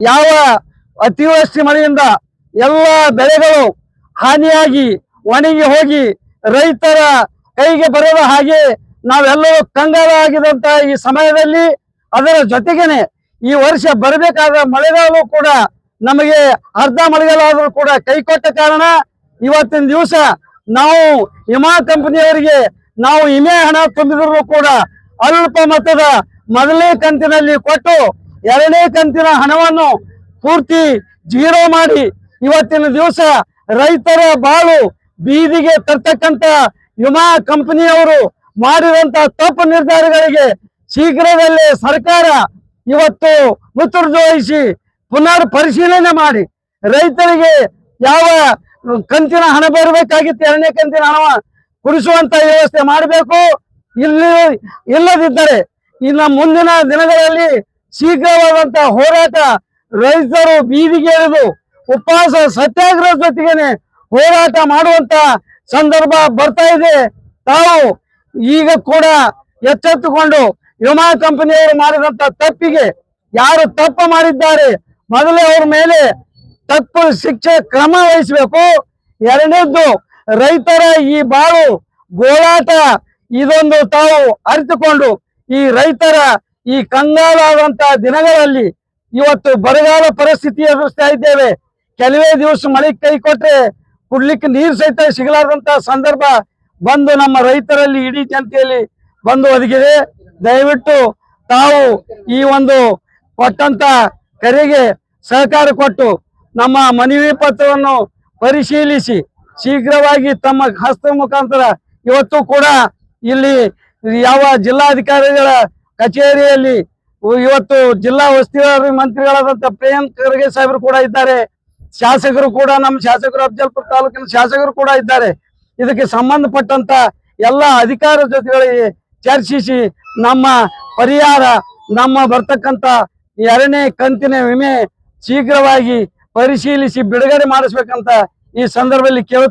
ಯಾವ ಅತಿವೃಷ್ಟಿ ಮಳೆಯಿಂದ ಎಲ್ಲ ಬೆಳೆಗಳು ಹಾನಿಯಾಗಿ ಒಣಗಿ ಹೋಗಿ ರೈತರ ಕೈಗೆ ಬರದ ಹಾಗೆ ನಾವೆಲ್ಲರೂ ಕಂಗಾಲಾಗಿದಂತ ಈ ಸಮಯದಲ್ಲಿ ಅದರ ಜೊತೆಗೇನೆ ಈ ವರ್ಷ ಬರಬೇಕಾದ ಮಳೆಗಾಲೂ ಕೂಡ ನಮಗೆ ಅರ್ಧ ಮಳೆಗಾಲ ಆದರೂ ಕೂಡ ಕೈಕೊಟ್ಟ ಕಾರಣ ಇವತ್ತಿನ ದಿವಸ ನಾವು ವಿಮಾ ಕಂಪನಿಯವರಿಗೆ ನಾವು ವಿಮೆ ಹಣ ತುಂಬಿದ್ರು ಕೂಡ ಅಲ್ಪ ಮೊತ್ತದ ಮೊದಲನೇ ಕಂತಿನಲ್ಲಿ ಕೊಟ್ಟು ಎರಡನೇ ಕಂತಿನ ಹಣವನ್ನು ಪೂರ್ತಿ ಜೀರೋ ಮಾಡಿ ಇವತ್ತಿನ ದಿವಸ ರೈತರ ಬಾಳು ಬೀದಿಗೆ ತರ್ತಕ್ಕಂತ ವಿಮಾ ಕಂಪನಿಯವರು ಮಾಡಿದಂತ ತಪ್ಪು ನಿರ್ಧಾರಗಳಿಗೆ ಶೀಘ್ರದಲ್ಲೇ ಸರ್ಕಾರ ಇವತ್ತು ಮುತುರ್ಜೋಯಿಸಿ ಪುನರ್ ಪರಿಶೀಲನೆ ಮಾಡಿ ರೈತರಿಗೆ ಯಾವ ಕಂತಿನ ಹಣ ಬರಬೇಕಾಗಿತ್ತು ಎರಡನೇ ಕಂತಿನ ಹಣ ಕೊಡಿಸುವಂತ ವ್ಯವಸ್ಥೆ ಮಾಡಬೇಕು. ಇಲ್ಲದಿದ್ದರೆ ಇನ್ನು ಮುಂದಿನ ದಿನಗಳಲ್ಲಿ ಶೀಘ್ರವಾದಂತ ಹೋರಾಟ ರೈತರು ಬೀದಿಗೆ ಇಳಿದು ಉಪವಾಸ ಸತ್ಯಾಗ್ರಹ ಜೊತೆಗೇನೆ ಹೋರಾಟ ಮಾಡುವಂತ ಸಂದರ್ಭ ಬರ್ತಾ ಇದೆ. ತಾವು ಈಗ ಕೂಡ ಎಚ್ಚೆತ್ತುಕೊಂಡು ವಿಮಾ ಕಂಪನಿಯವರು ಮಾಡಿದಂತ ತಪ್ಪಿಗೆ ಯಾರು ತಪ್ಪು ಮಾಡಿದ್ದಾರೆ ಮೊದಲೇ ಅವ್ರ ಮೇಲೆ ತಪ್ಪು ಶಿಕ್ಷೆ ಕ್ರಮ ವಹಿಸಬೇಕು. ಎರಡನೇದ್ದು ರೈತರ ಈ ಬಾಳು ಗೋಳಾಟ ಇದೊಂದು ತಾವು ಅರಿತುಕೊಂಡು ಈ ರೈತರ ಈ ಕಂಗಾಲಾದಂತ ದಿನಗಳಲ್ಲಿ ಇವತ್ತು ಬರಗಾಲ ಪರಿಸ್ಥಿತಿ ಎದುರಿಸ್ತಾ ಇದ್ದೇವೆ. ಕೆಲವೇ ದಿವಸ ಮಳೆ ಕೈ ಕೊಟ್ರೆ ಕುಡ್ಲಿಕ್ಕೆ ನೀರು ಸಹಿತ ಸಿಗಲಾರ್ದಂತ ಸಂದರ್ಭ ಬಂದು ನಮ್ಮ ರೈತರಲ್ಲಿ ಇಡೀ ಜನತೆಯಲ್ಲಿ ಬಂದು ಒದಗಿದೆ. ದಯವಿಟ್ಟು ತಾವು ಈ ಒಂದು ಕೊಟ್ಟಂತ ಕರೆಗೆ ಸಹಕಾರ ಕೊಟ್ಟು ನಮ್ಮ ಮನವಿ ಪತ್ರವನ್ನು ಪರಿಶೀಲಿಸಿ ಶೀಘ್ರವಾಗಿ ತಮ್ಮ ಹಸ್ತ ಮುಖಾಂತರ ಇವತ್ತು ಕೂಡ ಇಲ್ಲಿ ಯಾವ ಜಿಲ್ಲಾಧಿಕಾರಿಗಳ ಕಚೇರಿಯಲ್ಲಿ ಇವತ್ತು ಜಿಲ್ಲಾ ಉಸ್ತುವಾರಿ ಮಂತ್ರಿಗಳಾದಂತ ಪ್ರಿಯಾಂಕ್ ಖರ್ಗೆ ಸಾಹೇಬರು ಕೂಡ ಇದ್ದಾರೆ. ಶಾಸಕರು ಕೂಡ ನಮ್ಮ ಶಾಸಕರು ಅಫಜಲ್ಪುರ ತಾಲೂಕಿನ ಶಾಸಕರು ಕೂಡ ಇದ್ದಾರೆ. ಇದಕ್ಕೆ ಸಂಬಂಧಪಟ್ಟಂತ ಎಲ್ಲ ಅಧಿಕಾರ ಜೊತೆಗಳಿಗೆ ಚರ್ಚಿಸಿ ನಮ್ಮ ಪರಿಹಾರ ನಮ್ಮ ಬರ್ತಕ್ಕಂತ ಎರಡನೇ ಕಂತಿನ ವಿಮೆ ಶೀಘ್ರವಾಗಿ ಪರಿಶೀಲಿಸಿ ಬಿಡುಗಡೆ ಮಾಡಿಸ್ಬೇಕಂತ ಈ ಸಂದರ್ಭದಲ್ಲಿ ಕೇಳ